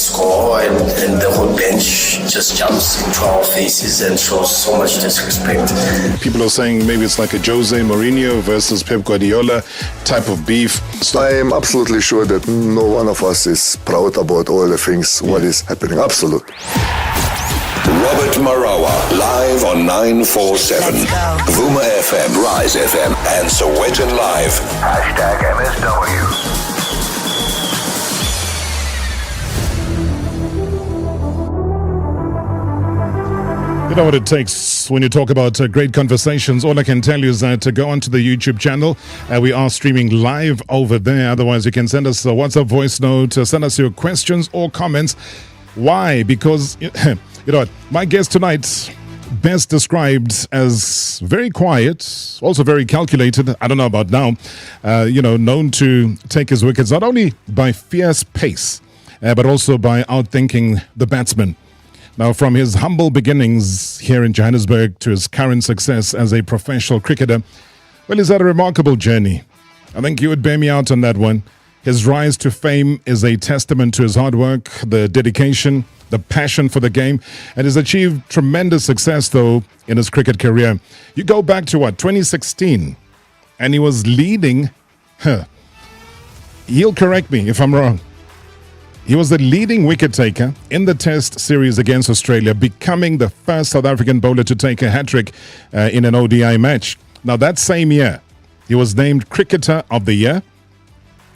score and the whole bench just jumps into our faces and shows so much disrespect. People are saying maybe it's like a Jose Mourinho versus Pep Guardiola type of beef. I am absolutely sure that no one of us is proud about all the things, what is happening. Absolutely. Robert Marawa, live on 947. Vuma FM, Rise FM, and Sowetan Live. #MSW. You know what it takes when you talk about great conversations. All I can tell you is that to go onto the YouTube channel. We are streaming live over there. Otherwise, you can send us a WhatsApp voice note, send us your questions or comments. Why? Because, you know what, my guest tonight, best described as very quiet, also very calculated. I don't know about now. Known to take his wickets not only by fierce pace, but also by outthinking the batsman. Now, from his humble beginnings here in Johannesburg to his current success as a professional cricketer, well, he's had a remarkable journey. I think you would bear me out on that one. His rise to fame is a testament to his hard work, the dedication, the passion for the game, and has achieved tremendous success, though, in his cricket career. You go back to, 2016, and he was leading, he'll correct me if I'm wrong. He was the leading wicket taker in the Test series against Australia, becoming the first South African bowler to take a hat-trick in an ODI match. Now, that same year, he was named Cricketer of the Year.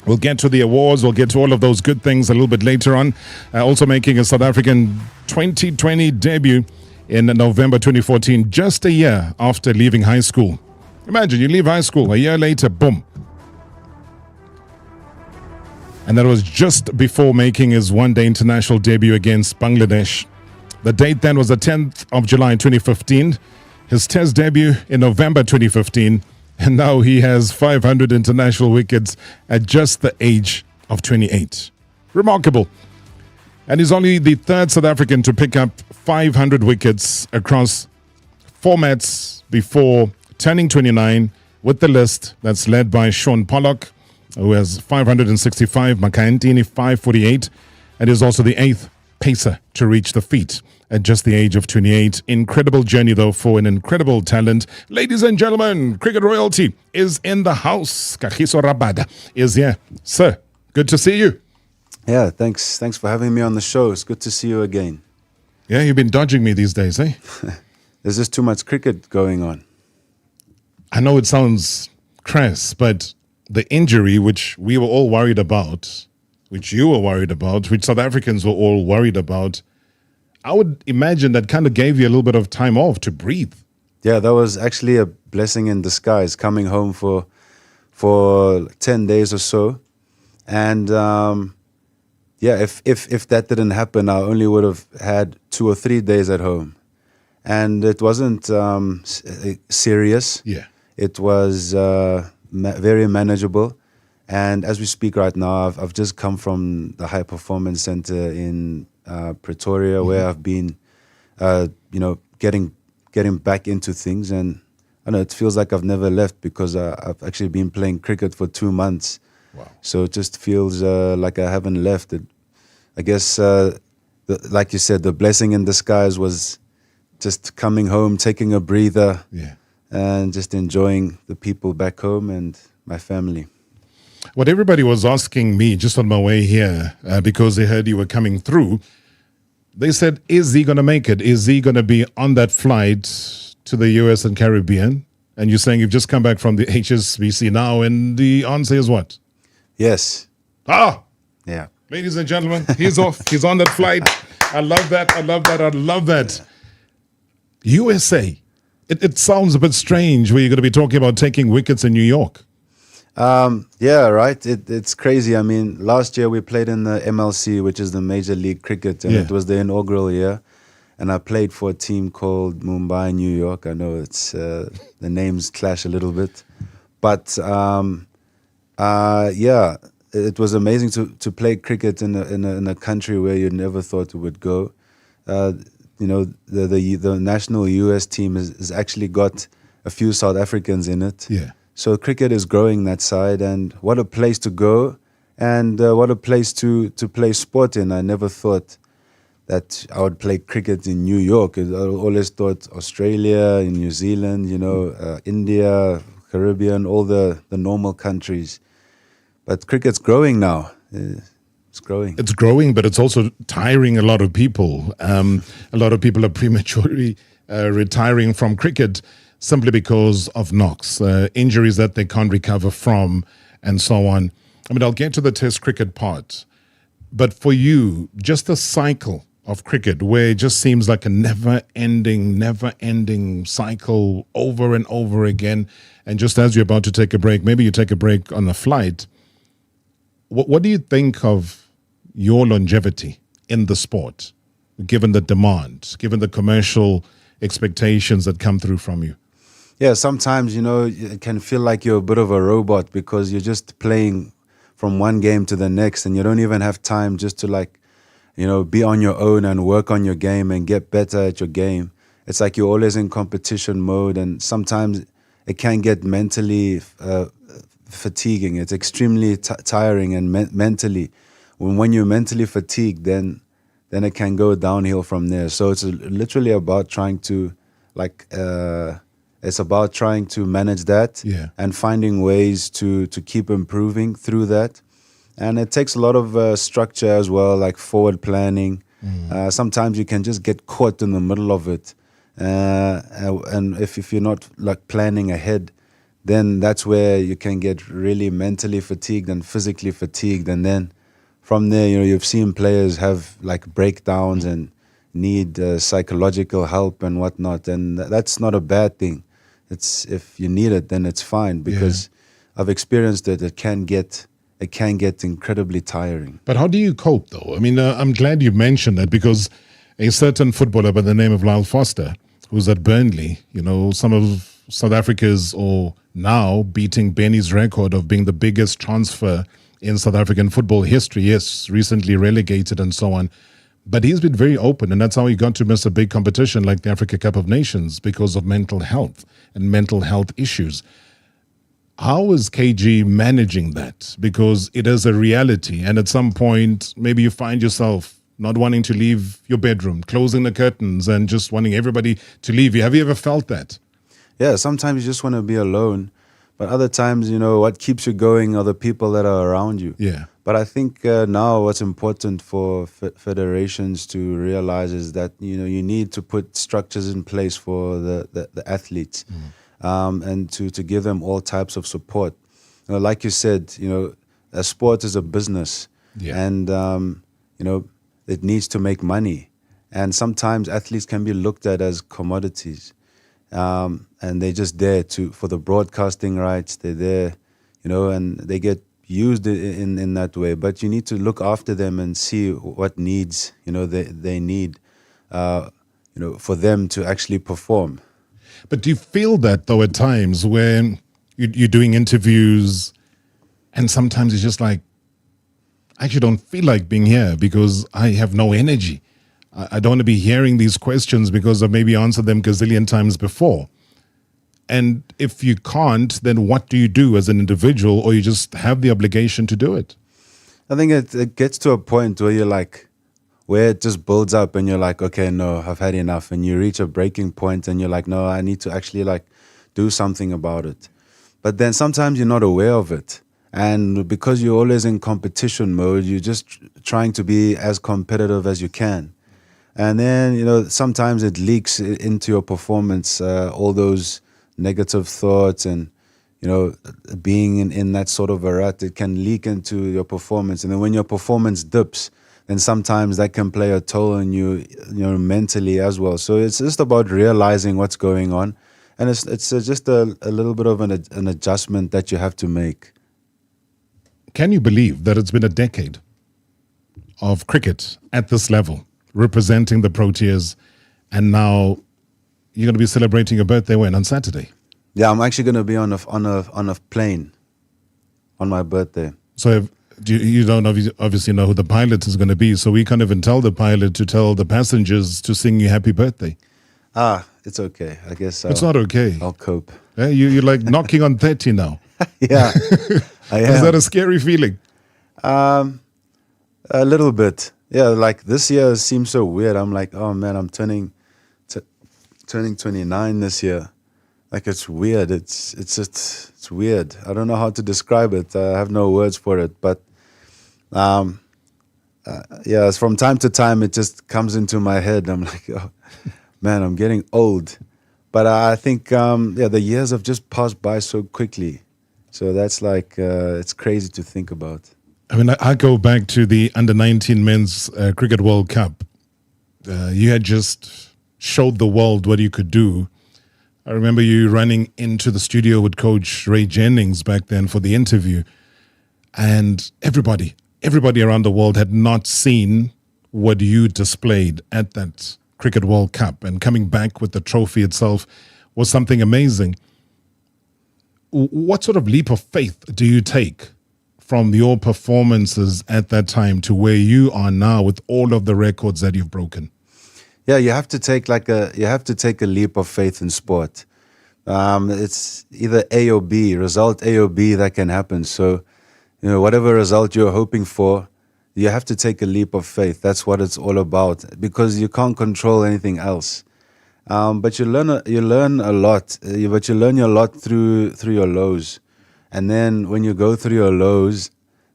We'll get to the awards. We'll get to all of those good things a little bit later on. Also making a South African 2020 debut in November 2014, just a year after leaving high school. Imagine, you leave high school, a year later, boom. And that was just before making his one-day international debut against Bangladesh. The date then was the 10th of July 2015. His Test debut in November 2015. And now he has 500 international wickets at just the age of 28. Remarkable. And he's only the third South African to pick up 500 wickets across formats before turning 29, with the list that's led by Pollock, who has 565, Makhaya Ntini 548, and is also the eighth pacer to reach the feat at just the age of 28. Incredible journey, though, for an incredible talent. Ladies and gentlemen, cricket royalty is in the house. Kagiso Rabada is here. Sir, good to see you. Yeah, thanks for having me on the show. It's good to see you again. Yeah, you've been dodging me these days, eh? There's just too much cricket going on. I know it sounds crass, but the injury, which we were all worried about, which you were worried about, which South Africans were all worried about, I would imagine that kind of gave you a little bit of time off to breathe. Yeah, that was actually a blessing in disguise, coming home for 10 days or so. And if that didn't happen, I only would have had 2 or 3 days at home. And it wasn't serious. Yeah. It was very manageable. And as we speak right now, I've just come from the High Performance Center in Pretoria, where I've been, getting back into things. And I know it feels like I've never left, because I've actually been playing cricket for 2 months. Wow. So it just feels like I haven't left. I guess, like you said, the blessing in disguise was just coming home, taking a breather, and just enjoying the people back home and my family. What everybody was asking me just on my way here, because they heard you were coming through, they said, is he going to make it? Is he going to be on that flight to the US and Caribbean? And you're saying you've just come back from the HSBC now, and the answer is what? Yes. Yeah. Ladies and gentlemen, he's off. He's on that flight. I love that. I love that. I love that. USA. It sounds a bit strange where you're going to be talking about taking wickets in New York. Yeah, right. It's crazy. I mean, last year we played in the MLC, which is the Major League Cricket, and it was the inaugural year. And I played for a team called Mumbai, New York. I know it's the names clash a little bit, but it was amazing to play cricket in a country where you never thought it would go. The national US team has actually got a few South Africans in it. Yeah. So cricket is growing that side, and what a place to go And what a place to play sport in. I never thought that I would play cricket in New York. I always thought Australia, New Zealand, India, Caribbean, all the normal countries. But cricket's growing now. It's growing. It's growing, but it's also tiring a lot of people. A lot of people are prematurely retiring from cricket simply because of knocks, injuries that they can't recover from, and so on. I mean, I'll get to the Test cricket part, but for you, just the cycle of cricket, where it just seems like a never-ending cycle over and over again, and just as you're about to take a break, maybe you take a break on the flight. What do you think of your longevity in the sport, given the demand, given the commercial expectations that come through from you? Yeah, sometimes, it can feel like you're a bit of a robot because you're just playing from one game to the next and you don't even have time just to be on your own and work on your game and get better at your game. It's like you're always in competition mode, and sometimes it can get mentally fatiguing. It's extremely tiring and mentally. When you're mentally fatigued, then it can go downhill from there. So it's literally about trying to manage that, and finding ways to keep improving through that. And it takes a lot of structure as well, like forward planning. Sometimes you can just get caught in the middle of it. And if you're not planning ahead, then that's where you can get really mentally fatigued and physically fatigued. And then from there, you've seen players have breakdowns and need psychological help and whatnot. And that's not a bad thing. It's if you need it, then it's fine, because I've experienced it. It can get incredibly tiring. But how do you cope, though? I mean, I'm glad you mentioned that, because a certain footballer by the name of Lyle Foster, who's at Burnley, some of South Africa's, or now beating Benny's record of being the biggest transfer in South African football history. Yes, recently relegated and so on. But he's been very open, and that's how he got to miss a big competition like the Africa Cup of Nations, because of mental health and mental health issues. How is KG managing that? Because it is a reality, and at some point, maybe you find yourself not wanting to leave your bedroom, closing the curtains, and just wanting everybody to leave you. Have you ever felt that? Yeah, sometimes you just want to be alone. But other times, what keeps you going are the people that are around you. Yeah. But I think now what's important for federations to realize is that, you need to put structures in place for the athletes, and to give them all types of support. Like you said, a sport is a business, and, it needs to make money. And sometimes athletes can be looked at as commodities. And they're just there for the broadcasting rights. They're there, and they get used in that way. But you need to look after them and see what needs, they need, for them to actually perform. But do you feel that, though, at times when you're doing interviews and sometimes it's just like, I actually don't feel like being here because I have no energy. I don't want to be hearing these questions because I've maybe answered them gazillion times before. And if you can't, then what do you do as an individual, or you just have the obligation to do it? I think it gets to a point where where it just builds up and you're like, okay, no, I've had enough. And you reach a breaking point and you're like, no, I need to actually do something about it. But then sometimes you're not aware of it. And because you're always in competition mode, you're just trying to be as competitive as you can. And then, sometimes it leaks into your performance, all those negative thoughts and, being in that sort of a rut, it can leak into your performance. And then when your performance dips, then sometimes that can play a toll on you, mentally as well. So it's just about realizing what's going on. And it's just a little bit of an adjustment that you have to make. Can you believe that it's been a decade of cricket at this level, representing the Proteas, and now you're going to be celebrating your birthday when? On Saturday? Yeah, I'm actually going to be on a plane on my birthday. So you don't obviously know who the pilot is going to be, so we can't even tell the pilot to tell the passengers to sing you happy birthday. It's okay. I guess it's not okay. I'll cope. Yeah, you're like knocking on 30 now. Yeah, I am. Is that a scary feeling? A little bit. Yeah, like this year seems so weird. I'm like, oh man, I'm turning 29 this year. Like it's weird. It's weird. I don't know how to describe it. I have no words for it. But yeah, from time to time it just comes into my head. I'm like, oh man, I'm getting old. But I think the years have just passed by so quickly. So that's like it's crazy to think about. I mean, I go back to the Under-19 Men's Cricket World Cup. You had just showed the world what you could do. I remember you running into the studio with Coach Ray Jennings back then for the interview. And everybody around the world had not seen what you displayed at that Cricket World Cup. And coming back with the trophy itself was something amazing. What sort of leap of faith do you take from your performances at that time to where you are now with all of the records that you've broken? Yeah, you have to take a leap of faith in sport. It's either A or B, result A or B that can happen. So, whatever result you're hoping for, you have to take a leap of faith. That's what it's all about, because you can't control anything else. But you learn a lot. But you learn a lot through your lows. And then when you go through your lows,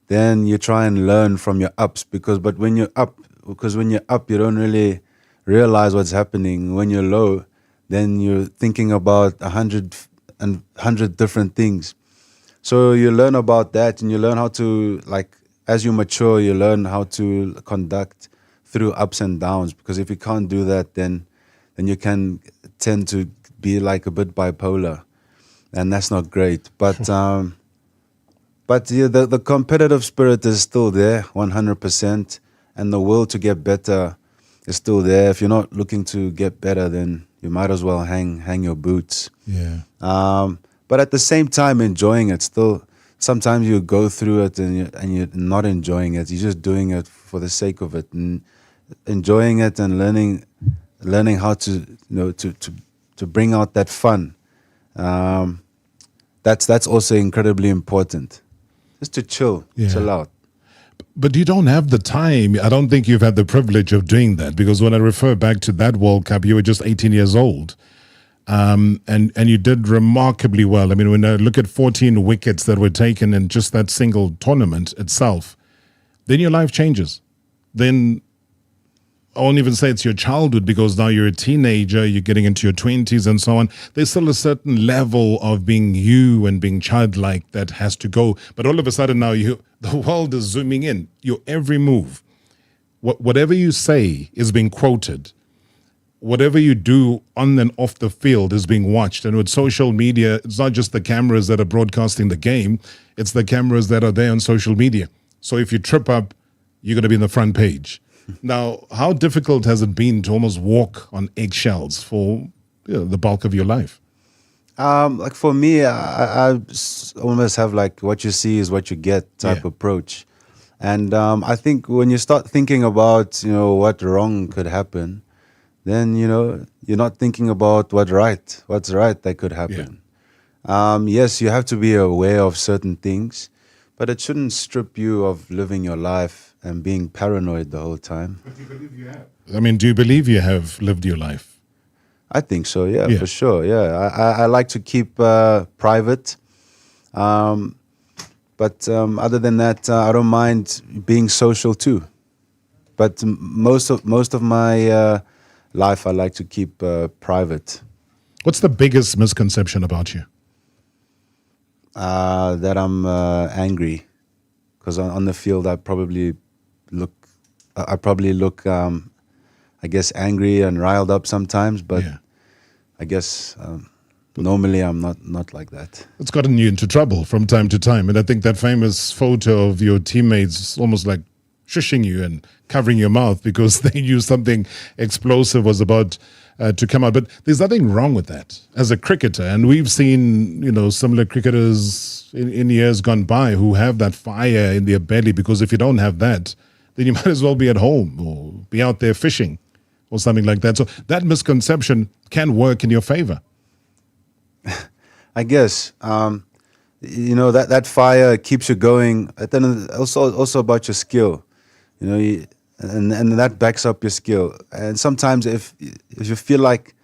then you try and learn from your ups. Because when you're up, you don't really realize what's happening. When you're low, then you're thinking about 100 different things. So you learn about that, and you learn how to, like, as you mature, you learn how to conduct through ups and downs. Because if you can't do that, then you can tend to be like a bit bipolar. And that's not great. But the competitive spirit is still there, 100%. And the will to get better is still there. If you're not looking to get better, then you might as well hang your boots. Yeah. But at the same time, enjoying it still. Sometimes you go through it and you're not enjoying it. You're just doing it for the sake of it, and enjoying it and learning how to to bring out that fun. That's also incredibly important. Just to chill out. But you don't have the time. I don't think you've had the privilege of doing that, because when I refer back to that World Cup, you were just 18 years old. And you did remarkably well. I mean, when I look at 14 wickets that were taken in just that single tournament itself, then your life changes. Then I won't even say it's your childhood, because now you're a teenager, you're getting into your 20s and so on. There's still a certain level of being you and being childlike that has to go. But all of a sudden now the world is zooming in. Your every move, whatever you say is being quoted. Whatever you do on and off the field is being watched. And with social media, it's not just the cameras that are broadcasting the game, it's the cameras that are there on social media. So if you trip up, you're going to be in the front page. Now, how difficult has it been to almost walk on eggshells for the bulk of your life? Like for me, I almost have like what you see is what you get type approach. And I think when you start thinking about, what wrong could happen, then, you're not thinking about what's right that could happen. Yes, you have to be aware of certain things, but it shouldn't strip you of living your life and being paranoid the whole time. But do you believe you have? I mean, do you believe you have lived your life? I think so, yeah. For sure, yeah. I like to keep private. But other than that, I don't mind being social too. But most of my life I like to keep private. What's the biggest misconception about you? That I'm angry, because on the field I probably look, I guess, angry and riled up sometimes. But I guess normally I'm not like that. It's gotten you into trouble from time to time, and I think that famous photo of your teammates almost like shushing you and covering your mouth because they knew something explosive was about to come out. But there's nothing wrong with that as a cricketer. And we've seen, similar cricketers in years gone by who have that fire in their belly, because if you don't have that, then you might as well be at home or be out there fishing or something like that. So that misconception can work in your favor. I guess. that fire keeps you going. But then also about your skill, and that backs up your skill. And sometimes if you feel like,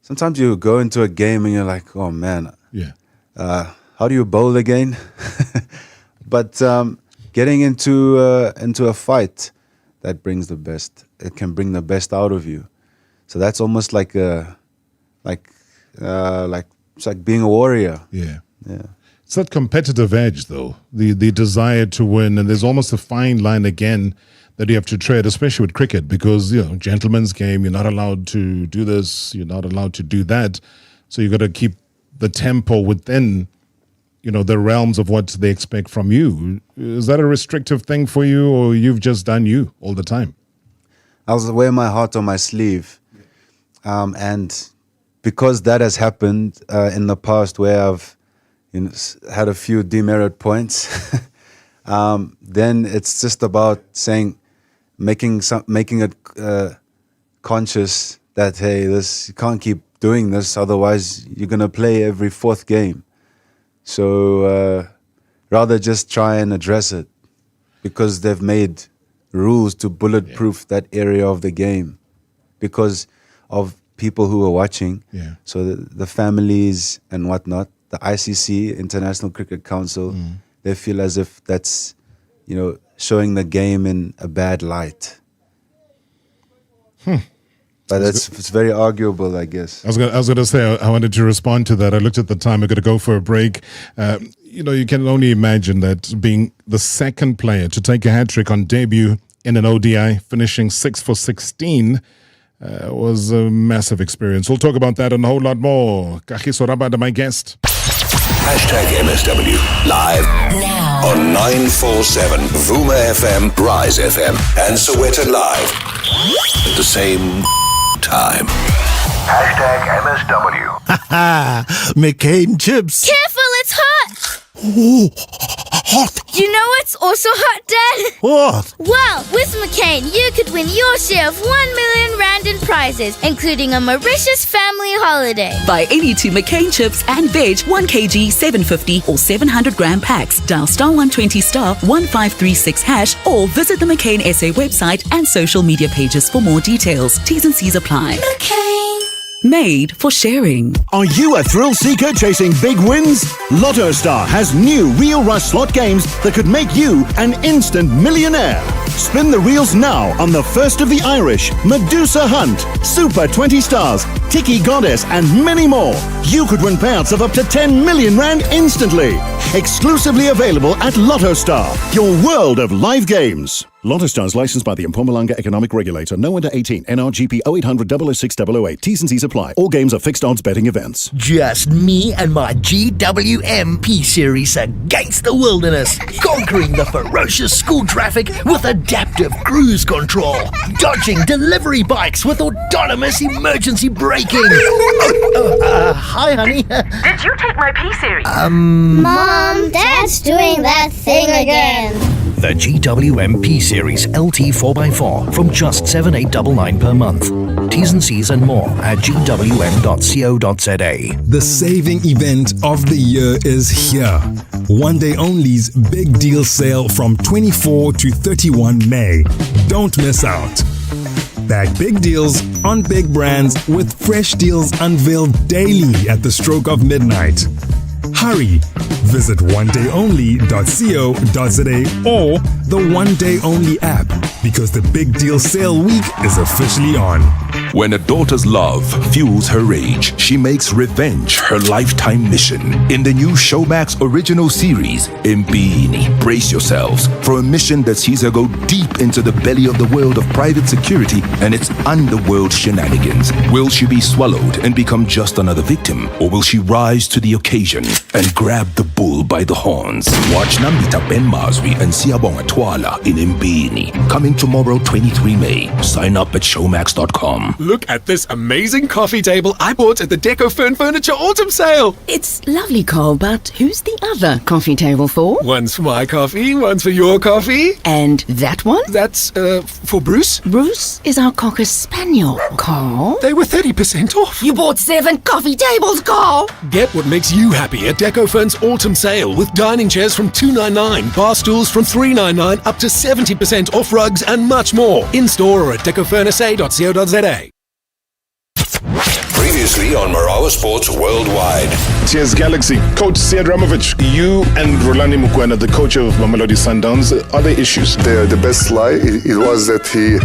sometimes you go into a game and you're like, oh man, how do you bowl again? But getting into a fight, that brings the best. It can bring the best out of you. So that's almost like it's like being a warrior. Yeah. It's that competitive edge, though, the desire to win, and there's almost a fine line again that you have to tread, especially with cricket, because gentlemen's game, you're not allowed to do this, you're not allowed to do that, so you got to keep the tempo within the realms of what they expect from you. Is that a restrictive thing for you, or you've just done you all the time? I was wearing my heart on my sleeve, and because that has happened in the past, where I've had a few demerit points, then it's just about making it conscious that, hey, you can't keep doing this, otherwise you're gonna play every fourth game. So rather just try and address it, because they've made rules to bulletproof that area of the game because of people who are watching. Yeah. So the families and whatnot, the ICC, International Cricket Council, they feel as if that's, showing the game in a bad light. But it's very arguable, I guess. I was going to say, I wanted to respond to that. I looked at the time. We're going to go for a break. You can only imagine that being the second player to take a hat-trick on debut in an ODI, finishing 6 for 16, was a massive experience. We'll talk about that and a whole lot more. Kagiso Rabada, my guest. #MSW live now on 947 Vuma FM, Rise FM, and Sowetan Live at the same time. #MSW. McCain chips. Careful, it's hot! Ooh, hot. You know what's also hot, Dad? What? Well, with McCain, you could win your share of 1 million rand in prizes, including a Mauritius family holiday. Buy any 2 McCain chips and veg 1 kg 750 or 700 gram packs. Dial *120 *1536# or visit the McCain SA website and social media pages for more details. T's and C's apply. McCain. Made for sharing. Are you a thrill seeker chasing big wins? Lotto Star has new Real Rush slot games that could make you an instant millionaire. Spin the reels now on the First of the Irish, Medusa Hunt, Super 20 Stars, Tiki Goddess, and many more. You could win payouts of up to 10 million rand instantly. Exclusively available at Lotto Star, your world of live games. Lotto Star is licensed by the Mpumalanga Economic Regulator. No under 18. NRGP 0800 006 008. T's and C's apply. All games are fixed odds betting events. Just me and my GWMP series against the wilderness, conquering the ferocious school traffic with adaptive cruise control, dodging delivery bikes with autonomous emergency braking. Hi, honey. Did you take my P series? Mom, Dad's doing that thing again. The GWMP series LT 4x4 from just 7899 per month. T's and C's and more at gwm.co.za. The saving event of the year is here. One Day Only's Big Deal Sale from 24 to 31 May. Don't miss out. Bag big deals on big brands with fresh deals unveiled daily at the stroke of midnight. Hurry! Visit onedayonly.co.za or the One Day Only app, because the Big Deal Sale Week is officially on. When a daughter's love fuels her rage, she makes revenge her lifetime mission. In the new Showmax original series, Ntini, brace yourselves for a mission that sees her go deep into the belly of the world of private security and its underworld shenanigans. Will she be swallowed and become just another victim, or will she rise to the occasion and grab the bull by the horns? Watch Namita Ben Mazwi and Siyabonga Koala in Ntini. Coming tomorrow, 23 May. Sign up at showmax.com. Look at this amazing coffee table I bought at the Deco Furniture Autumn Sale. It's lovely, Cole, but who's the other coffee table for? One's for my coffee, one's for your coffee. And that one? That's for Bruce. Bruce is our Cocker Spaniel, Cole. They were 30% off. You bought 7 coffee tables, Cole. Get what makes you happy at Deco Furn's Autumn Sale with dining chairs from $299, bar stools from $399, up to 70% off rugs and much more. In store or at decofurnsa.co.za. Previously on Marawa Sports Worldwide. Cheers, Galaxy. Coach Siad Ramovic, you and Rolani Mukwena, the coach of Mamelodi Sundowns, are there issues? The best lie, it was that he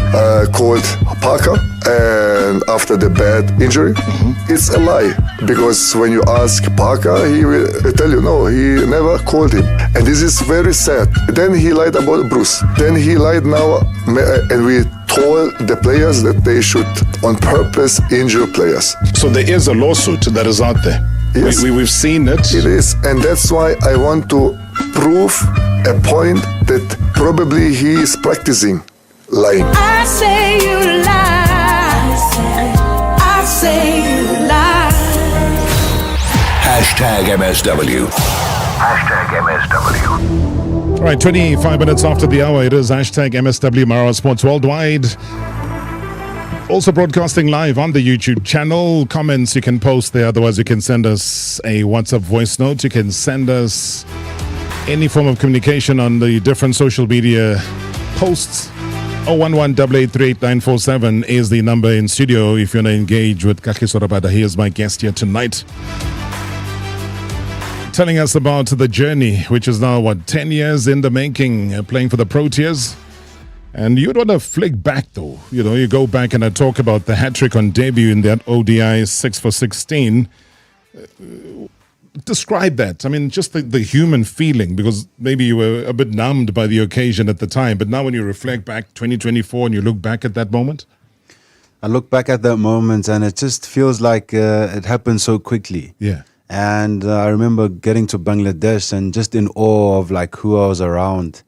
called Parker, and after the bad injury, it's a lie. Because when you ask Parker, he will tell you, no, he never called him. And this is very sad. Then he lied about Bruce. Then he lied now, and we told the players that they should on purpose injure players. So there is a lawsuit that is out there. Yes. We've seen it. It is, and that's why I want to prove a point that probably he is practicing lying. I say you lie. I say you lie. #MSW. #MSW. All right, 25 minutes after the hour, it is #MSW Marawa Sports Worldwide. Also broadcasting live on the YouTube channel. Comments you can post there. Otherwise, you can send us a WhatsApp voice note. You can send us any form of communication on the different social media posts. 011-883-8947 is the number in studio if you want to engage with Kagiso Rabada. He is my guest here tonight, telling us about the journey, which is now, 10 years in the making, playing for the Proteas. And you'd want to flick back, though. You know, you go back and I talk about the hat-trick on debut in that ODI 6 for 16. Describe that. I mean, just the human feeling, because maybe you were a bit numbed by the occasion at the time. But now when you reflect back 2024 and you look back at that moment? I look back at that moment and it just feels like it happened so quickly. Yeah. And I remember getting to Bangladesh and just in awe of like who I was around,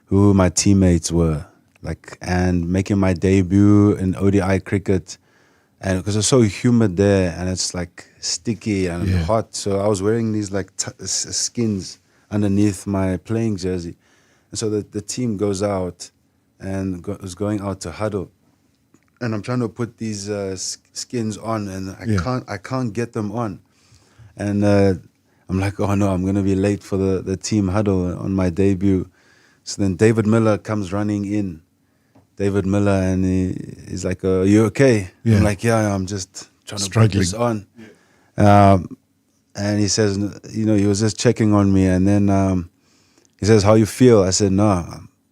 who my teammates were, like, and making my debut in ODI cricket. And because it's so humid there and it's like sticky and hot. So I was wearing these like skins underneath my playing jersey. And so the team goes out and was going out to huddle. And I'm trying to put these skins on and I can't get them on. And I'm like, oh no, I'm going to be late for the team huddle on my debut. So then David Miller comes running in. David Miller, and he's like, are you okay? Yeah. I'm like, yeah, I'm just trying to put this on. Yeah. And he says, you know, he was just checking on me. And then he says, how you feel? I said, no,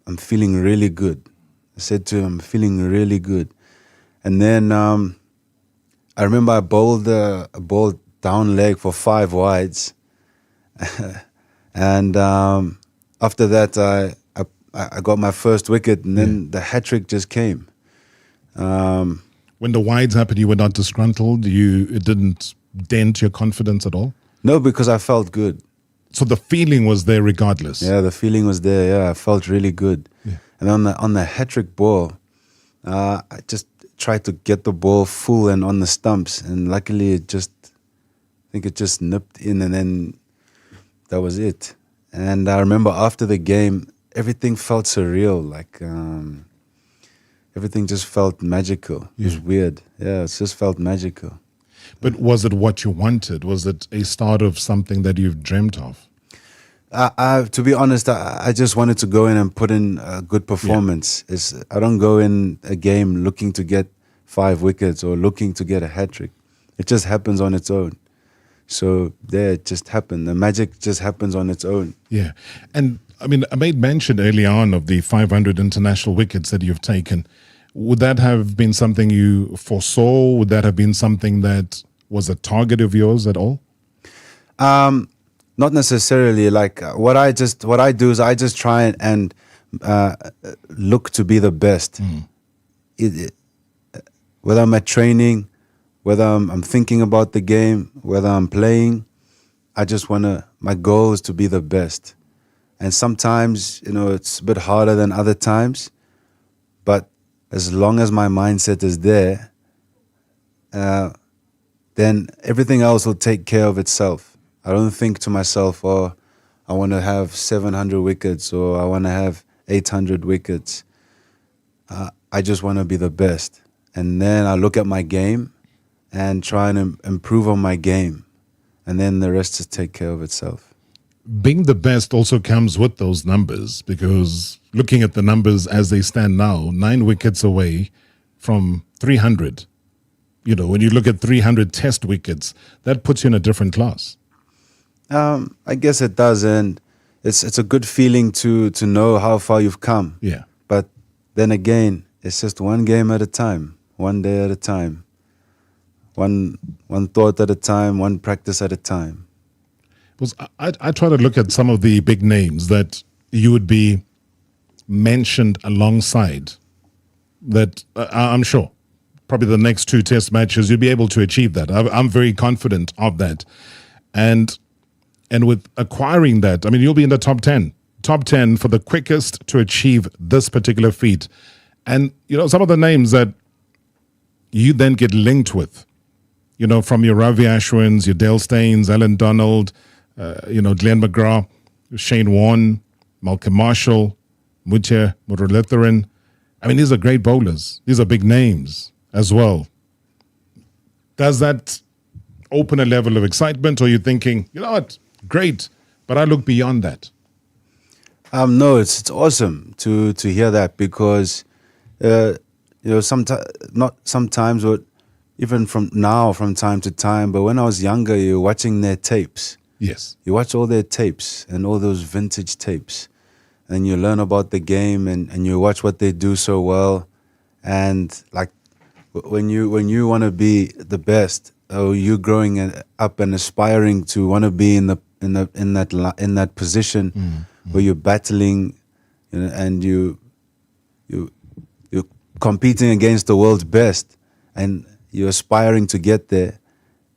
I'm feeling really good. I said to him, I'm feeling really good. And then I remember I bowled a ball down leg for 5 wides. And after that, I got my first wicket, and then the hat-trick just came. When the wides happened, you were not disgruntled? It didn't dent your confidence at all? No, because I felt good. So the feeling was there regardless? Yeah, the feeling was there. Yeah, I felt really good. Yeah. And on the hat-trick ball, I just tried to get the ball full and on the stumps, and luckily I think it just nipped in, and then that was it. And I remember after the game, everything felt surreal, like everything just felt magical. It was weird. Yeah, it just felt magical. But was it what you wanted? Was it a start of something that you've dreamt of? To be honest, I just wanted to go in and put in a good performance. I don't go in a game looking to get 5 wickets or looking to get a hat-trick. It just happens on its own. So there it just happened. The magic just happens on its own. Yeah. And I mean, I made mention early on of the 500 international wickets that you've taken. Would that have been something you foresaw? Would that have been something that was a target of yours at all? Not necessarily. Like what I do is I just try and look to be the best. Whether I'm at training, whether I'm thinking about the game, whether I'm playing, my goal is to be the best. And sometimes, it's a bit harder than other times. But as long as my mindset is there, then everything else will take care of itself. I don't think to myself, oh, I want to have 700 wickets or I want to have 800 wickets. I just want to be the best. And then I look at my game and try and improve on my game. And then the rest just take care of itself. Being the best also comes with those numbers, because looking at the numbers as they stand now, 9 wickets away from 300. When you look at 300 test wickets, that puts you in a different class. I guess it does, and it's a good feeling to know how far you've come. Yeah. But then again, it's just one game at a time, one day at a time, one thought at a time, one practice at a time. Because I try to look at some of the big names that you would be mentioned alongside, that I'm sure probably the next 2 test matches you'll be able to achieve that. I'm very confident of that. And with acquiring that, I mean, you'll be in the top 10 for the quickest to achieve this particular feat. And, some of the names that you then get linked with, from your Ravi Ashwins, your Dale Steins, Alan Donald, Glenn McGrath, Shane Warne, Malcolm Marshall, Mutia Muralitharan. I mean, these are great bowlers. These are big names as well. Does that open a level of excitement, or are you thinking, what, great, but I look beyond that? No, it's awesome to hear that, because sometimes, or even from time to time, but when I was younger, you're watching their tapes. Yes. You watch all their tapes and all those vintage tapes, and you learn about the game, and you watch what they do so well. And like when you want to be the best, or you growing up and aspiring to want to be in that position where you're battling, and you're competing against the world's best, and you're aspiring to get there,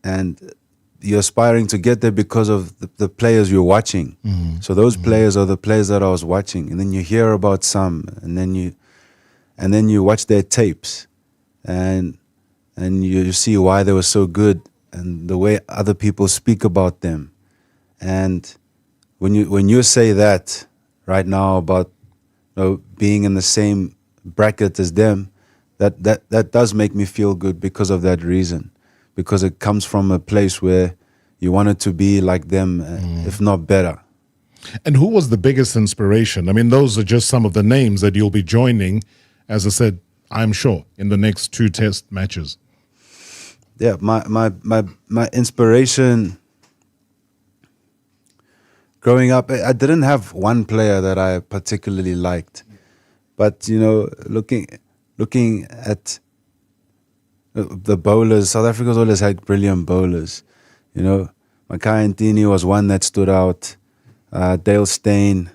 and you're aspiring to get there because of the players you're watching. So those players are the players that I was watching, and then you hear about some, and then you watch their tapes, and you see why they were so good, and the way other people speak about them. And when you say that right now about being in the same bracket as them, that does make me feel good because of that reason. Because it comes from a place where you wanted to be like them, if not better. And who was the biggest inspiration? I mean, those are just some of the names that you'll be joining, as I said, I'm sure, in the next 2 test matches. Yeah, my inspiration growing up, I didn't have one player that I particularly liked. But, looking at the bowlers, South Africa's always had brilliant bowlers. Makhaya and Ntini was one that stood out. Dale Steyn,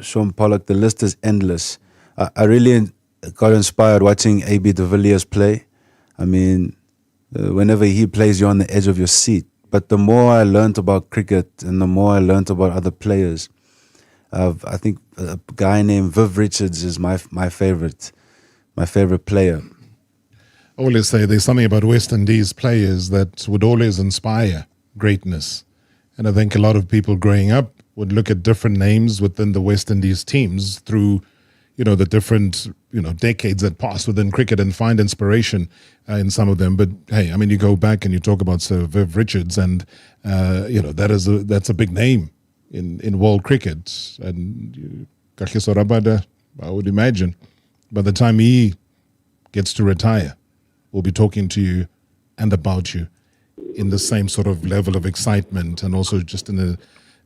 Sean Pollock, the list is endless. I really got inspired watching AB de Villiers play. I mean, whenever he plays, you're on the edge of your seat. But the more I learned about cricket and the more I learned about other players, I think a guy named Viv Richards is my favorite player. I always say there's something about West Indies players that would always inspire greatness. And I think a lot of people growing up would look at different names within the West Indies teams through, the different, decades that passed within cricket and find inspiration in some of them. But hey, I mean, you go back and you talk about Sir Viv Richards, and, that's a big name in world cricket. And Kagiso Rabada, I would imagine, by the time he gets to retire, we'll be talking to you and about you in the same sort of level of excitement, and also just in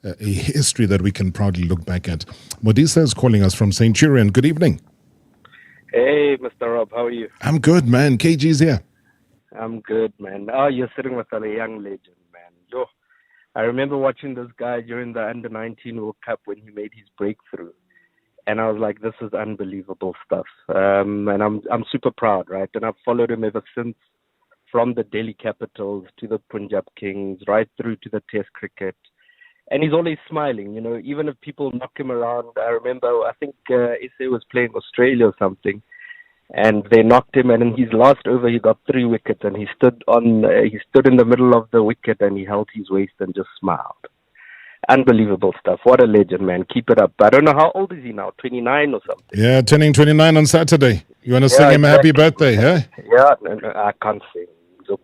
a history that we can proudly look back at. Modisa is calling us from Centurion. Good evening. Hey, Mr. Rob, how are you? I'm good, man. KG's here. I'm good, man. Oh, you're sitting with a young legend, man. Yo, I remember watching this guy during the Under-19 World Cup when he made his breakthrough. And I was like, this is unbelievable stuff. And I'm super proud, right? And I've followed him ever since, from the Delhi Capitals to the Punjab Kings, right through to the Test cricket. And he's always smiling, even if people knock him around. I remember, I think SA was playing Australia or something, and they knocked him, and in his last over, he got 3 wickets, and he stood in the middle of the wicket, and he held his waist and just smiled. Unbelievable stuff. What a legend, man. Keep it up. I don't know, how old is he now? 29 or something? Yeah, turning 29 on Saturday. You want to sing him a happy birthday, huh? Yeah, no, I can't sing. But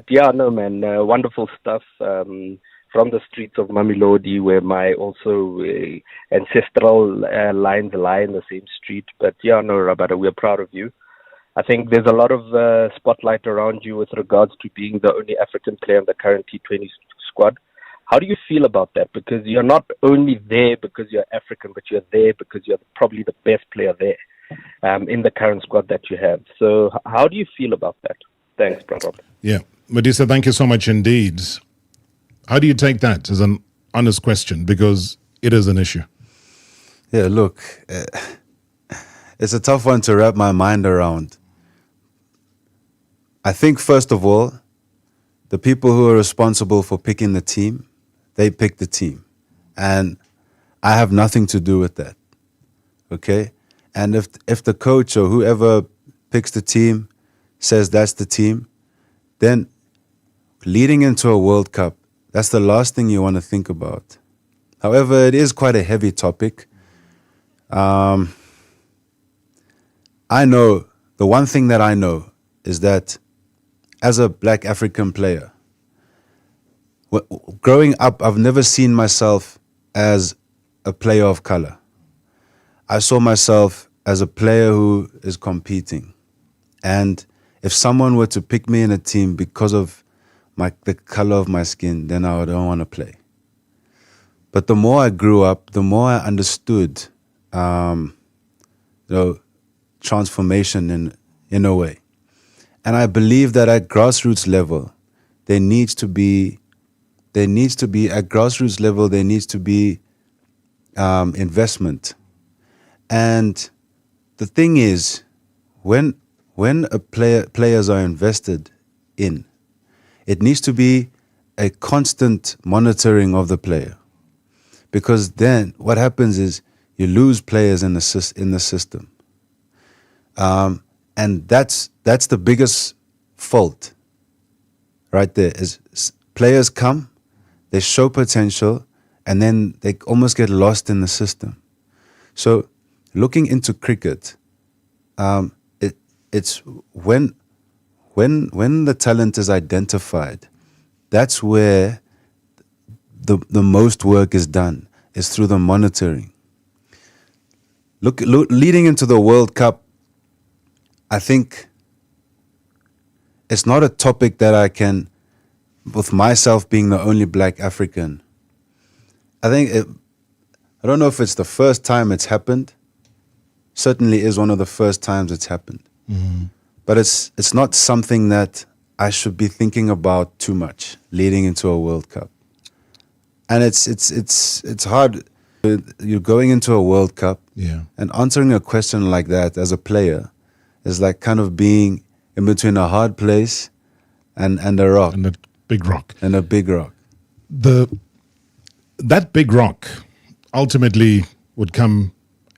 yeah, no, man, wonderful stuff from the streets of Mamelodi, where my also ancestral lines lie in the same street. But yeah, no, Rabada, we're proud of you. I think there's a lot of spotlight around you with regards to being the only African player in the current T20 squad. How do you feel about that? Because you're not only there because you're African, but you're there because you're probably the best player there in the current squad that you have. So how do you feel about that? Thanks, brother. Yeah. Madisa, thank you so much indeed. How do you take that as an honest question? Because it is an issue. Yeah, look, it's a tough one to wrap my mind around. I think, first of all, the people who are responsible for picking the team, they pick the team. And I have nothing to do with that. Okay? And if the coach or whoever picks the team says that's the team, then leading into a World Cup, that's the last thing you want to think about. However, it is quite a heavy topic. I know, the one thing that I know is that as a black African player, growing up, I've never seen myself as a player of color. I saw myself as a player who is competing. And if someone were to pick me in a team because of the color of my skin, then I don't want to play. But the more I grew up, the more I understood transformation in a way. And I believe that at grassroots level, there needs to be investment. And the thing is, when players are invested in, it needs to be a constant monitoring of the player. Because then what happens is you lose players in the system. And that's the biggest fault right there, is players come, they show potential, and then they almost get lost in the system. So looking into cricket, it's when the talent is identified, that's where the most work is done, is through the monitoring. Leading into the World Cup, I think it's not a topic that I can, with myself being the only black African, I don't know if it's the first time it's happened. Certainly is one of the first times it's happened. Mm-hmm. But it's not something that I should be thinking about too much leading into a World Cup. And it's hard. You're going into a World Cup, and answering a question like that as a player is like kind of being in between a hard place and a rock. And a big rock. And a big rock. That big rock ultimately would come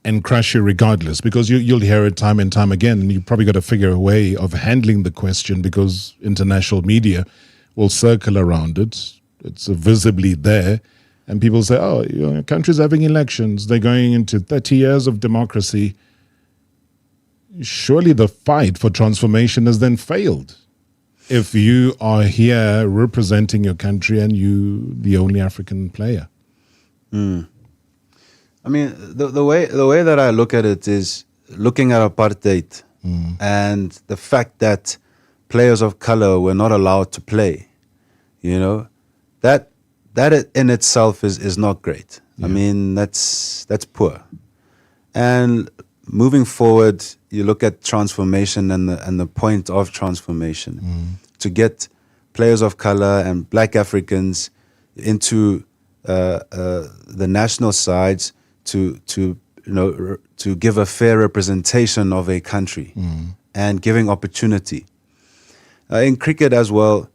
and crush you regardless, because you'll hear it time and time again, and you probably got to figure a way of handling the question, because international media will circle around it. It's visibly there, and people say, oh, countries having elections, they're going into 30 years of democracy. Surely the fight for transformation has then failed if you are here representing your country and you the only African player. I mean, the way that I look at it is looking at apartheid and the fact that players of color were not allowed to play. That in itself is not great. Yeah. I mean, that's poor. And moving forward, you look at transformation and the point of transformation to get players of color and black Africans into the national sides to give a fair representation of a country and giving opportunity. In cricket as well,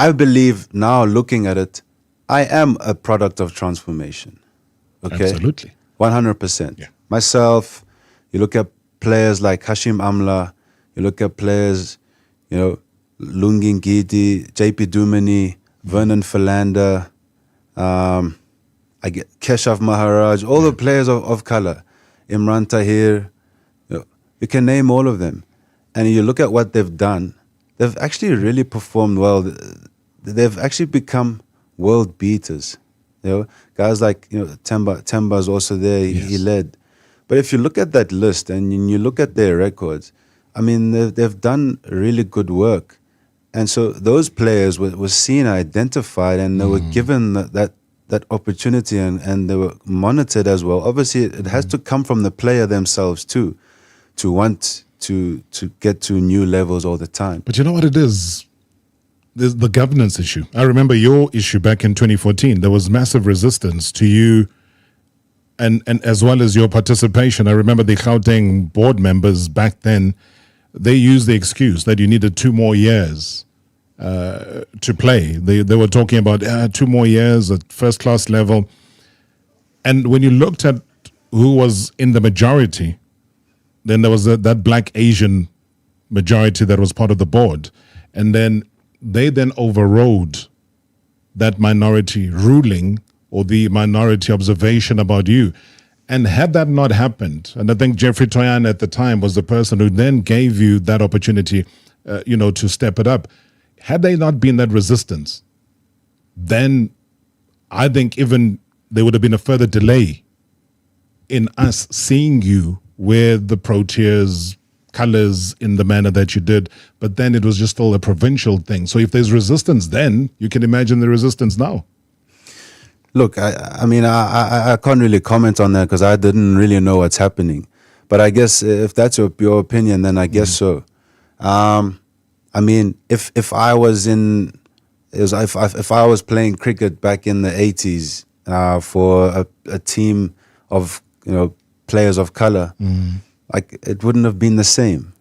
I believe now, looking at it, I am a product of transformation. Okay, Absolutely. 100%. Yeah. Myself, you look at players like Hashim Amla, you look at players, Lungi Ngidi, JP Dumini, Vernon Philander, I get Keshav Maharaj, all the players of color, Imran Tahir, you can name all of them. And you look at what they've done, they've actually really performed well. They've actually become world beaters. Guys like Temba's also there, he led. But if you look at that list and you look at their records, I mean, they've done really good work. And so those players were seen, identified, and they were given that opportunity and they were monitored as well. Obviously, it has to come from the player themselves too, to want to get to new levels all the time. But you know what it is? There's the governance issue. I remember your issue back in 2014. There was massive resistance to you and as well as your participation. I remember the Gauteng board members back then, they used the excuse that you needed 2 more years to play. They were talking about 2 more years at first-class level. And when you looked at who was in the majority, then there was that black Asian majority that was part of the board. And then they then overrode that minority ruling or the minority observation about you. And had that not happened, and I think Jeffrey Toyan at the time was the person who then gave you that opportunity, to step it up. Had they not been that resistance, then I think even there would have been a further delay in us seeing you wear the Proteas colors in the manner that you did. But then it was just still a provincial thing. So if there's resistance then, you can imagine the resistance now. Look, I mean, I can't really comment on that because I didn't really know what's happening. But I guess if that's your opinion, then I guess so. I mean, if I was if I was playing cricket back in the 80s for a team of players of color, like it wouldn't have been the same.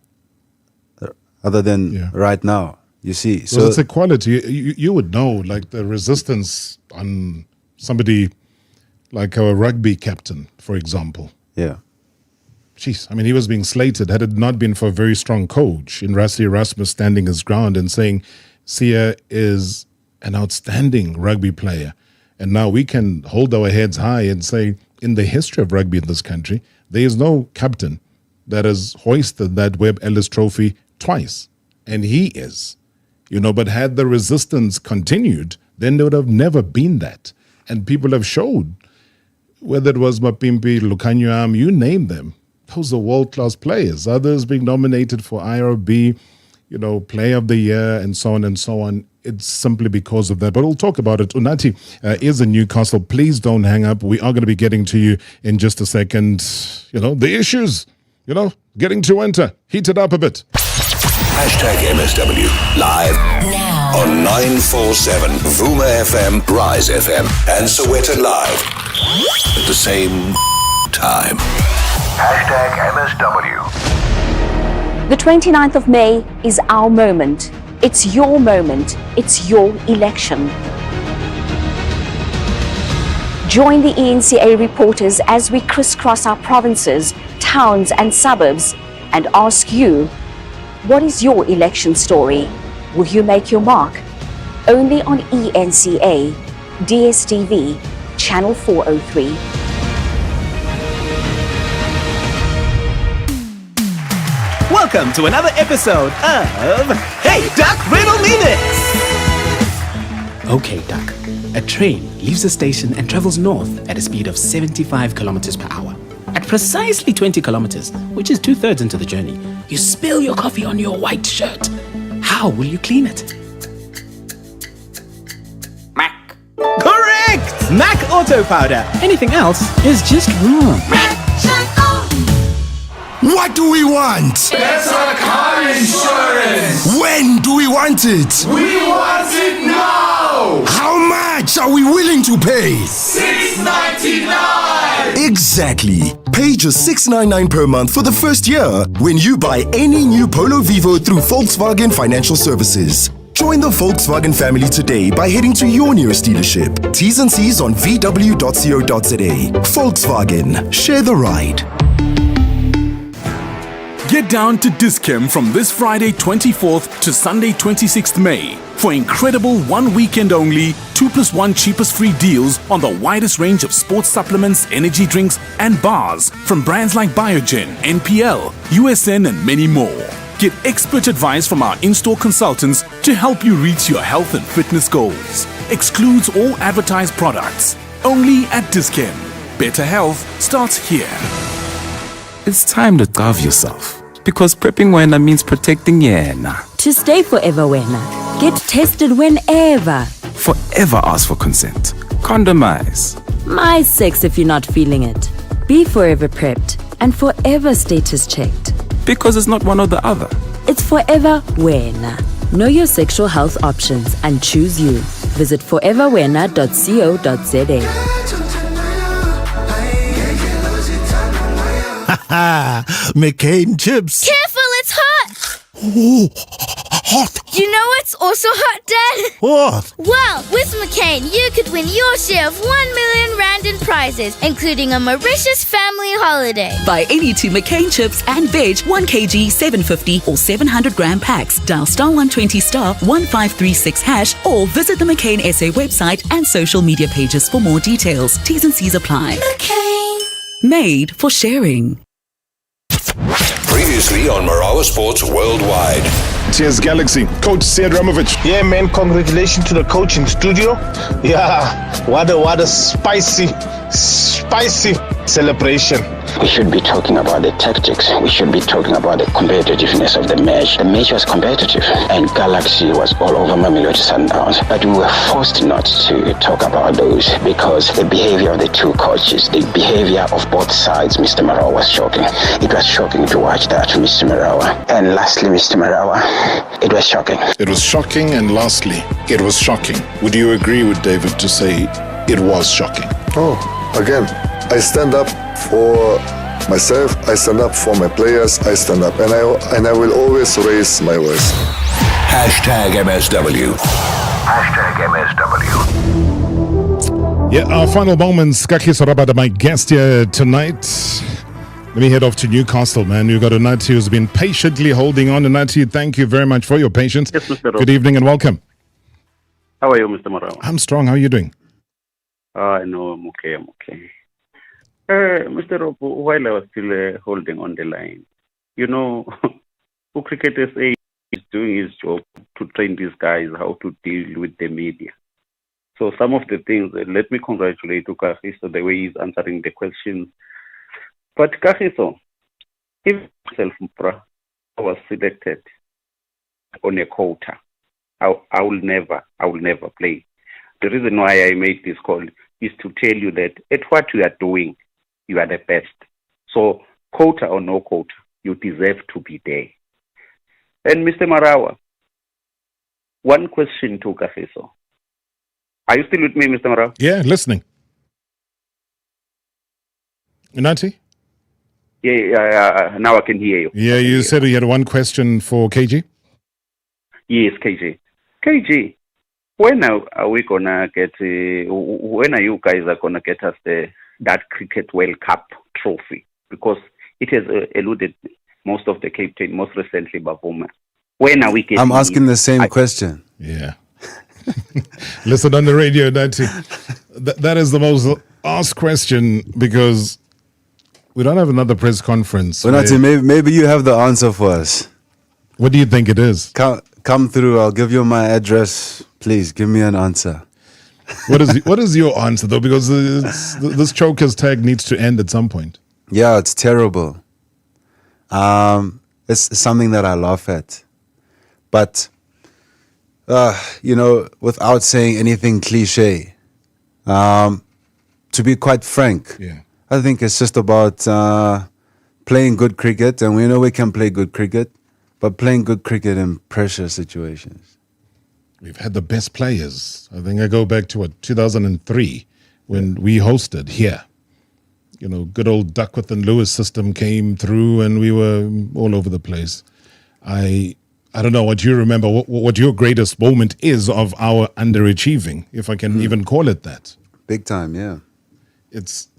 Other than right now, you see. So it's equality. You would know, like the resistance on somebody like a rugby captain, for example. Yeah. Jeez, I mean, he was being slated. Had it not been for a very strong coach in Rassie Erasmus standing his ground and saying, Sia is an outstanding rugby player. And now we can hold our heads high and say, in the history of rugby in this country, there is no captain that has hoisted that Webb Ellis trophy twice. And he is. But had the resistance continued, then there would have never been that. And people have showed, whether it was Mapimpi, Lukanyuam, you name them, those are world-class players. Others being nominated for IRB, Player of the Year, and so on and so on. It's simply because of that. But we'll talk about it. Unathi is in Newcastle. Please don't hang up. We are going to be getting to you in just a second. The issues, getting to winter. Heat it up a bit. #MSW live now on 947 Vuma FM, Rise FM, and Sowetan Live at the same time. #MSW. The 29th of May is our moment. It's your moment. It's your election. Join the ENCA reporters as we crisscross our provinces, towns and suburbs and ask you, what is your election story? Will you make your mark? Only on ENCA, DSTV, Channel 403. Welcome to another episode of Hey Duck, Riddle Me This! Okay, Duck. A train leaves the station and travels north at a speed of 75 kilometers per hour. At precisely 20 kilometers, which is 2/3 into the journey, you spill your coffee on your white shirt. How will you clean it? Mac. Correct! Mac Auto Powder. Anything else is just wrong. What do we want? Better car insurance! When do we want it? We want it now! How much are we willing to pay? $6.99! Exactly. Pay just $6.99 per month for the first year when you buy any new Polo Vivo through Volkswagen Financial Services. Join the Volkswagen family today by heading to your nearest dealership. T's and C's on vw.co.za. Volkswagen, share the ride. Get down to Dis-Chem from this Friday 24th to Sunday 26th May for incredible one weekend only 2+1 cheapest free deals on the widest range of sports supplements, energy drinks and bars from brands like Biogen, NPL, USN and many more. Get expert advice from our in-store consultants to help you reach your health and fitness goals. Excludes all advertised products. Only at Dis-Chem. Better health starts here. It's time to carve yourself, because prepping wena means protecting yena. To stay forever wena, get tested whenever. Forever ask for consent. Condomize. My sex if you're not feeling it. Be forever prepped and forever status checked. Because it's not one or the other. It's forever wena. Know your sexual health options and choose you. Visit foreverwena.co.za. McCain chips. Careful, it's hot! Ooh, hot. You know what's also hot, Dad? What? Well, with McCain, you could win your share of 1 million rand in prizes, including a Mauritius family holiday. Buy any 2 McCain chips and veg 1 kg 750 or 700 gram packs. Dial *120 *1536 hash or visit the McCain SA website and social media pages for more details. T's and C's apply. McCain. Made for sharing. Previously on Marawa Sports Worldwide. Cheers, Galaxy. Coach Ramovich. Yeah, man, congratulations to the coach in studio. Yeah, what a spicy celebration. We should be talking about the tactics. We should be talking about the competitiveness of the match. The match was competitive, and Galaxy was all over Mamelodi Sundowns. But we were forced not to talk about those because the behavior of the two coaches, the behavior of both sides, Mr. Marawa, was shocking. It was shocking to watch that, Mr. Marawa. And lastly, Mr. Marawa, it was shocking. It was shocking, and lastly, it was shocking. Would you agree with David to say it was shocking? Oh, again, I stand up for myself, I stand up for my players, I stand up, and I will always raise my voice. Hashtag MSW. Hashtag MSW. Yeah, our final moments. Kagiso Rabada, my guest here tonight. Let me head off to Newcastle, man. You've got a Nati who's been patiently holding on. And Nati, thank you very much for your patience. Yes, Mr. Good evening and welcome. How are you, Mr. Marawa? I'm strong. How are you doing? I know I'm okay. Mr. Rob, while I was still holding on the line, you know, Cricket SA is doing his job to train these guys how to deal with the media. So some of the things, let me congratulate Kagiso the way he's answering the questions. But Kagiso, if myself was selected on a quota, I will never play. The reason why I made this call is to tell you that at what you are doing, you are the best. So, quota or no quota, you deserve to be there. And Mr. Marawa, one question to Kagiso. Are you still with me, Mr. Marawa? Yeah, listening. Nanti? Yeah, now I can hear you. Yeah, you said you had one question for KG? Yes, KG. KG, when are we gonna get? When are you guys gonna get us that Cricket World Cup trophy? Because it has eluded most of the captain, most recently Bavuma. When are we getting? I'm asking the same question. Yeah. Listen on the radio, Nanti. That is the most asked question because we don't have another press conference. Well, Nanti, maybe you have the answer for us. What do you think it is? Come through. I'll give you my address. Please give me an answer. What is your answer though? Because this chokers tag needs to end at some point. Yeah, it's terrible. It's something that I laugh at, but you know, without saying anything cliche, to be quite frank, I think it's just about playing good cricket, and we know we can play good cricket, but playing good cricket in pressure situations. We've had the best players. I think I go back to 2003 when we hosted here. You know, good old Duckworth and Lewis system came through and we were all over the place. I I don't know what you remember, what your greatest moment is of our underachieving, if I can even call it that. Big time, yeah.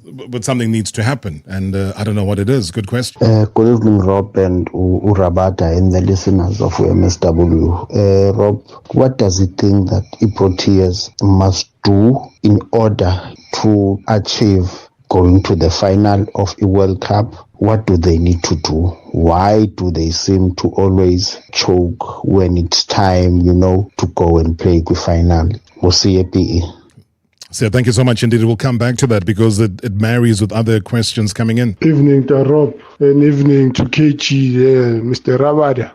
But something needs to happen, and I don't know what it is. Good question. Good evening, Rob and Rabada and the listeners of MSW. Rob, what does it think that Proteas must do in order to achieve going to the final of a World Cup? What do they need to do? Why do they seem to always choke when it's time, to go and play the final? We'll see you, PE. So thank you so much indeed. We'll come back to that because it marries with other questions coming in. Evening to Rob and evening to KG, Mr. Rabada.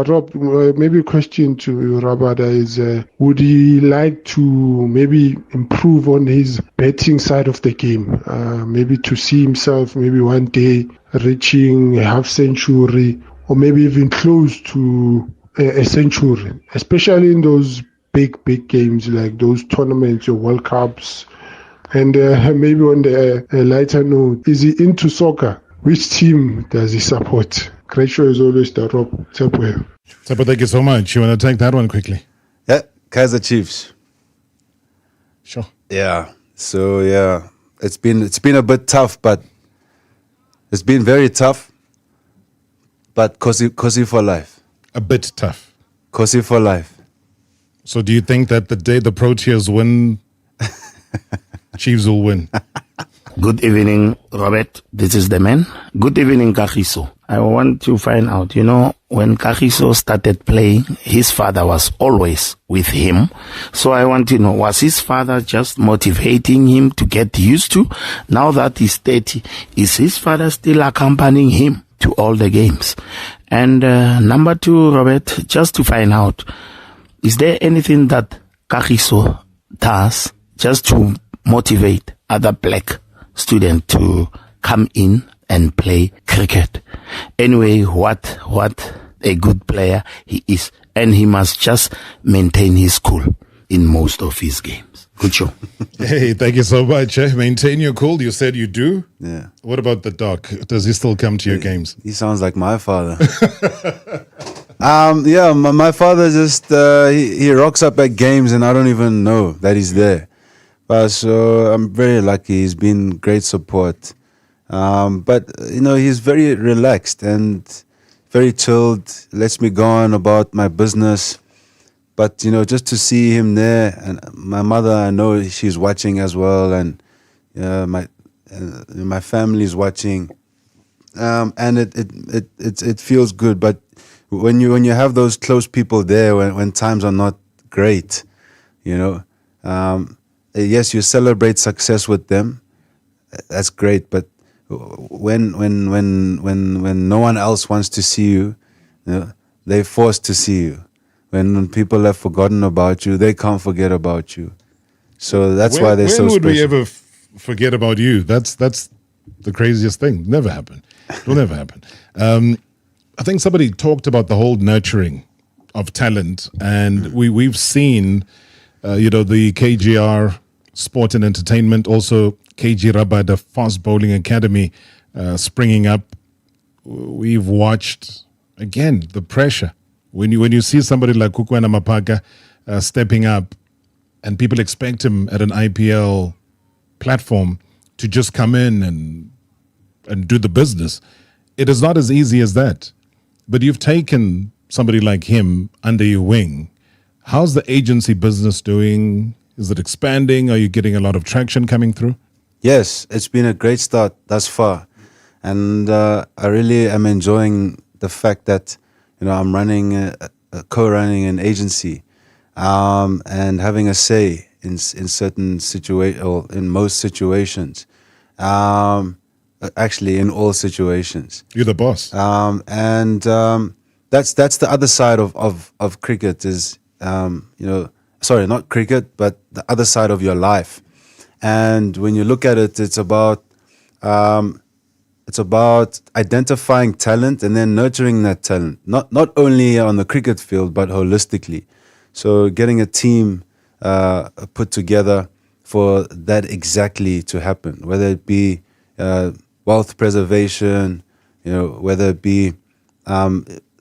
Rob, maybe a question to Rabada is, would he like to maybe improve on his betting side of the game? Maybe to see himself maybe one day reaching a half century or maybe even close to a century, especially in those big games like those tournaments or World Cups. And maybe on the lighter note, is he into soccer? Which team does he support? Great show is always the Rob. Tsepo, thank you so much. You want to take that one quickly? Yeah, Kaizer Chiefs. Sure. Yeah. So yeah, it's been a bit tough, but it's been very tough. But Kosi for life. A bit tough. Kosi for life. So do you think that the day the Proteas win, Chiefs will win? Good evening, Robert. This is the man. Good evening, Kagiso. I want to find out, when Kagiso started playing, his father was always with him. So I want to know, was his father just motivating him to get used to? Now that he's 30, is his father still accompanying him to all the games? And number two, Robert, just to find out, is there anything that Kagiso does just to motivate other black students to come in and play cricket? Anyway, what a good player he is. And he must just maintain his cool in most of his games. Good show. Hey, thank you so much. Maintain your cool. You said you do? Yeah. What about the doc? Does he still come to your games? He sounds like my father. My father just, he rocks up at games and I don't even know that he's there. So I'm very lucky. He's been great support. But he's very relaxed and very chilled, lets me go on about my business. But, just to see him there, and my mother, I know she's watching as well, and my family is watching, and it feels good. But when you have those close people there, when times are not great, yes, you celebrate success with them. That's great, but when no one else wants to see you, they're forced to see you. When people have forgotten about you, they can't forget about you. So that's why they're so special. When would we ever forget about you? That's the craziest thing. Never happen. It will never happen. I think somebody talked about the whole nurturing of talent, and we've seen, the KGR Sport and Entertainment, also KG Rabada Fast Bowling Academy springing up. We've watched, again, the pressure. When you see somebody like Kukwena Mapaka stepping up, and people expect him at an IPL platform to just come in and do the business, it is not as easy as that. But you've taken somebody like him under your wing. How's the agency business doing? Is it expanding? Are you getting a lot of traction coming through? Yes, it's been a great start thus far. And I really am enjoying the fact that I'm running, co-running an agency, and having a say in certain or in most situations. Actually, in all situations. You're the boss. That's the other side of cricket is, sorry, not cricket, but the other side of your life. And when you look at it, it's about identifying talent and then nurturing that talent, not only on the cricket field, but holistically. So getting a team put together for that exactly to happen, whether it be wealth preservation, whether it be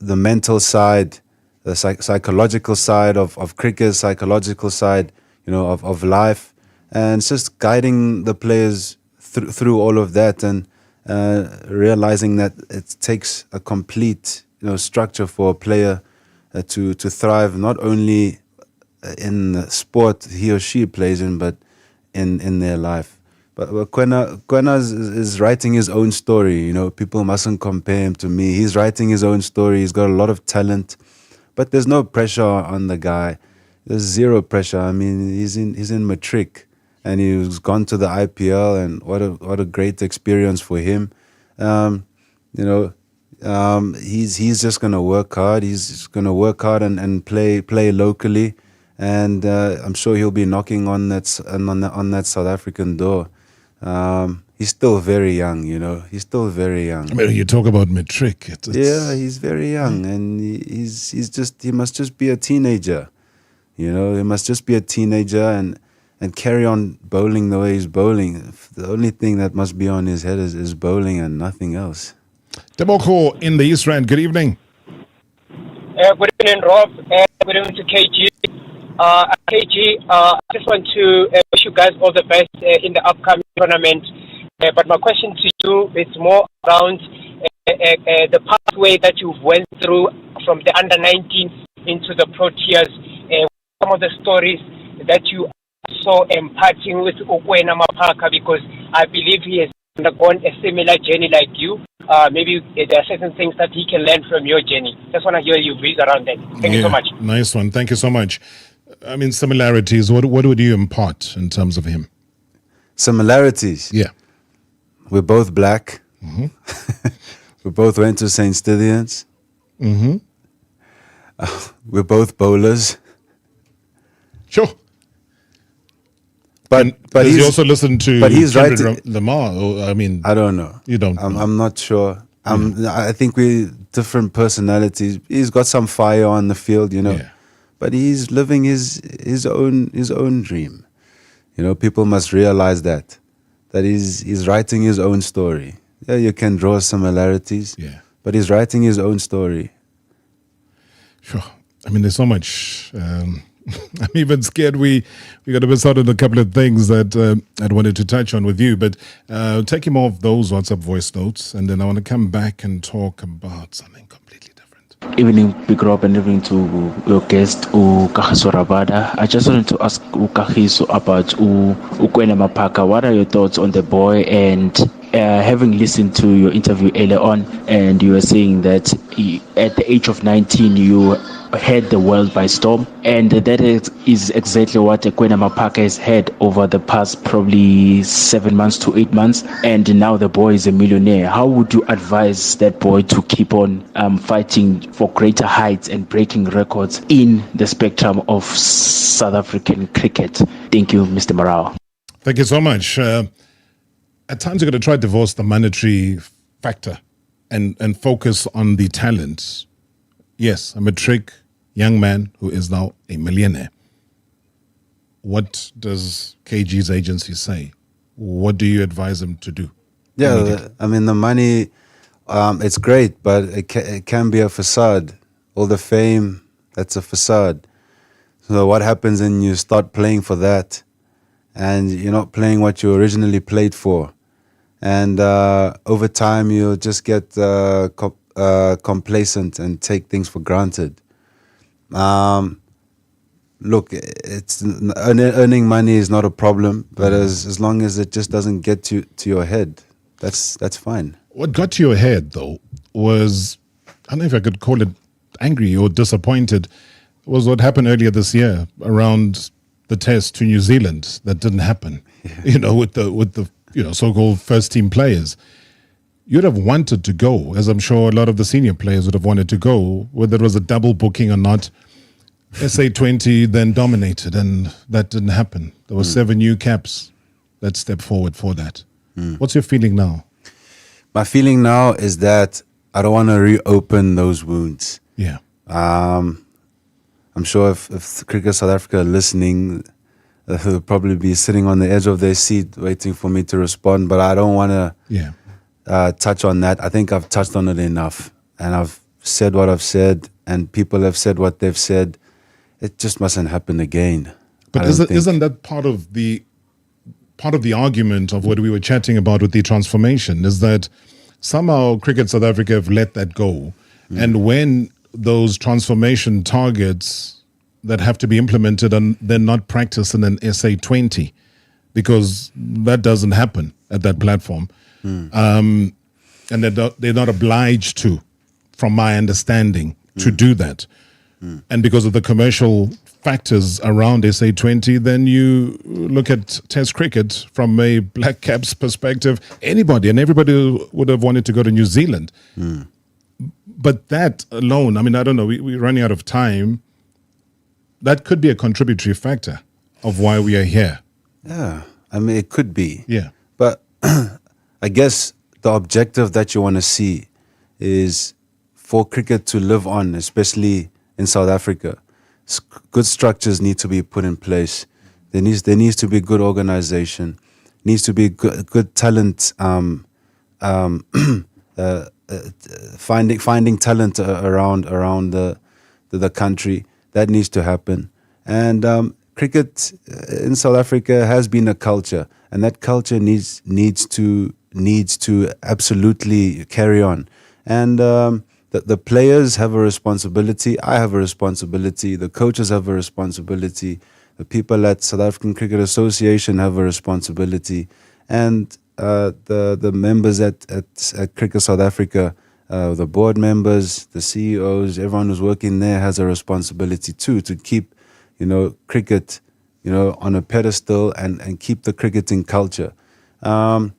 the mental side, the psychological side of cricket, psychological side, of life, and it's just guiding the players through all of that, and realizing that it takes a complete structure for a player to thrive, not only in the sport he or she plays in, but in their life. But Kwena is writing his own story. People mustn't compare him to me. He's writing his own story. He's got a lot of talent, but there's no pressure on the guy. There's zero pressure. I mean, he's in matric, and he's gone to the IPL, and what a great experience for him. He's just gonna work hard. He's just gonna work hard and play locally, and I'm sure he'll be knocking on that South African door. He's still very young, He's still very young. I mean, you talk about matric. Yeah, he's very young, and he must just be a teenager. He must just be a teenager and carry on bowling the way he's bowling. The only thing that must be on his head is bowling and nothing else. Teboko in the East Rand, good evening. Good evening, Rob. Good evening to KG. KG, I just want to wish you guys all the best in the upcoming tournament. But my question to you is more around the pathway that you've went through from the under-19 into the Proteas. Some of the stories that you saw imparting with Ukwena Maphaka, because I believe he has undergone a similar journey like you. Maybe there are certain things that he can learn from your journey. Just want to hear your views around that. Thank you so much. Nice one. Thank you so much. I mean, similarities, what would you impart in terms of him? Similarities? Yeah. We're both black. Mm-hmm. We both went to St. Stithians. Mm-hmm. We're both bowlers. Sure. But does he also listen to he's writing Lamar? I don't know. You don't. I'm not sure. I think we different personalities. He's got some fire on the field, Yeah. But he's living his own dream. People must realize that he's writing his own story. Yeah, you can draw similarities. Yeah. But he's writing his own story. Sure. I mean, there's so much. I'm even scared we got to miss out on a couple of things that I'd wanted to touch on with you. But taking more of those WhatsApp voice notes, and then I want to come back and talk about something completely different. Evening, Big Rob, and evening to your guest, Kagiso Rabada. I just wanted to ask Kagiso about Ukwena Maphaka. What are your thoughts on the boy? And having listened to your interview earlier on, and you were saying that at the age of 19, you had the world by storm, and that is exactly what Ukwena Maphaka has had over the past probably 7 months to 8 months, and now the boy is a millionaire. How would you advise that boy to keep on fighting for greater heights and breaking records in the spectrum of South African cricket? Thank you, Mr. Marawa. Thank you so much. At times you've got to try to divorce the monetary factor and focus on the talent. Yes, I'm a trick young man who is now a millionaire. What does KG's agency say? What do you advise him to do? Yeah, I mean, the money, it's great, but it can be a facade. All the fame, that's a facade. So what happens when you start playing for that and you're not playing what you originally played for? And over time, you'll just get complacent and take things for granted. Look, earning money is not a problem, but as long as it just doesn't get to your head, that's fine. What got to your head, though, was, I don't know if I could call it angry or disappointed, was what happened earlier this year around the test to New Zealand that didn't happen. Yeah. With the so-called first-team players. You'd have wanted to go, as I'm sure a lot of the senior players would have wanted to go, whether it was a double booking or not. SA20 then dominated, and that didn't happen. There were 7 new caps that stepped forward for that. What's your feeling now? My feeling now is that I don't want to reopen those wounds. Yeah. I'm sure if Cricket South Africa are listening, they'll probably be sitting on the edge of their seat waiting for me to respond, but I don't want to touch on that. I think I've touched on it enough, and I've said what I've said, and people have said what they've said. It just mustn't happen again. But isn't that part of the argument of what we were chatting about with the transformation? Is that somehow Cricket South Africa have let that go, and when those transformation targets that have to be implemented and they're not practiced in an SA20, because that doesn't happen at that platform, and they're not obliged to, from my understanding, to do that. And because of the commercial factors around SA20, then you look at Test cricket from a Black Caps perspective. Anybody and everybody would have wanted to go to New Zealand. But that alone, I mean, I don't know, we're running out of time. That could be a contributory factor of why we are here. Yeah, I mean, it could be. Yeah. But I guess the objective that you want to see is for cricket to live on, especially in South Africa. Good structures need to be put in place. There needs to be good organization. Needs to be good talent. Finding talent around the country. That needs to happen. And cricket in South Africa has been a culture, and that culture needs to absolutely carry on. And the players have a responsibility. I have a responsibility. The coaches have a responsibility. The people at South African Cricket Association have a responsibility, and the members at Cricket South Africa, the board members, the CEOs, everyone who's working there has a responsibility too, to keep, cricket, on a pedestal and keep the cricketing culture. And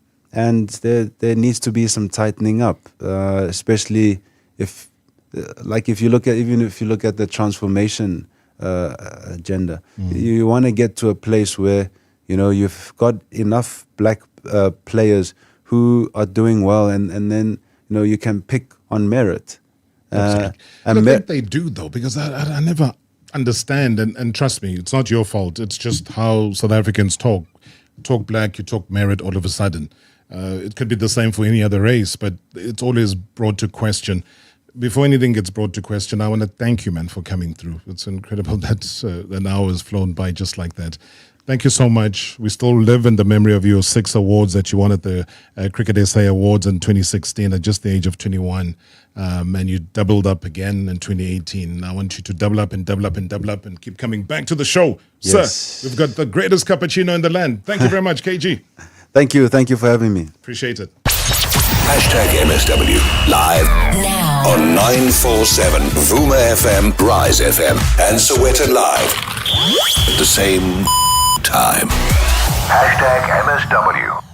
there needs to be some tightening up, especially if you look at the transformation agenda, you want to get to a place where you've got enough black players who are doing well, and then you can pick on merit. I think they do, though, because I never understand, and trust me, it's not your fault. It's just how South Africans talk black, you talk merit all of a sudden. It could be the same for any other race, but it's always brought to question. Before anything gets brought to question, I want to thank you, man, for coming through. It's incredible that an hour has flown by just like that. Thank you so much. We still live in the memory of your 6 awards that you won at the Cricket SA Awards in 2016 at just the age of 21. And you doubled up again in 2018. I want you to double up and double up and double up and keep coming back to the show. Yes. Sir, we've got the greatest cappuccino in the land. Thank you very much, KG. Thank you. Thank you for having me. Appreciate it. #MSW live now on 947 Vuma FM, Rise FM, and Sowetan Live at the same time. #MSW.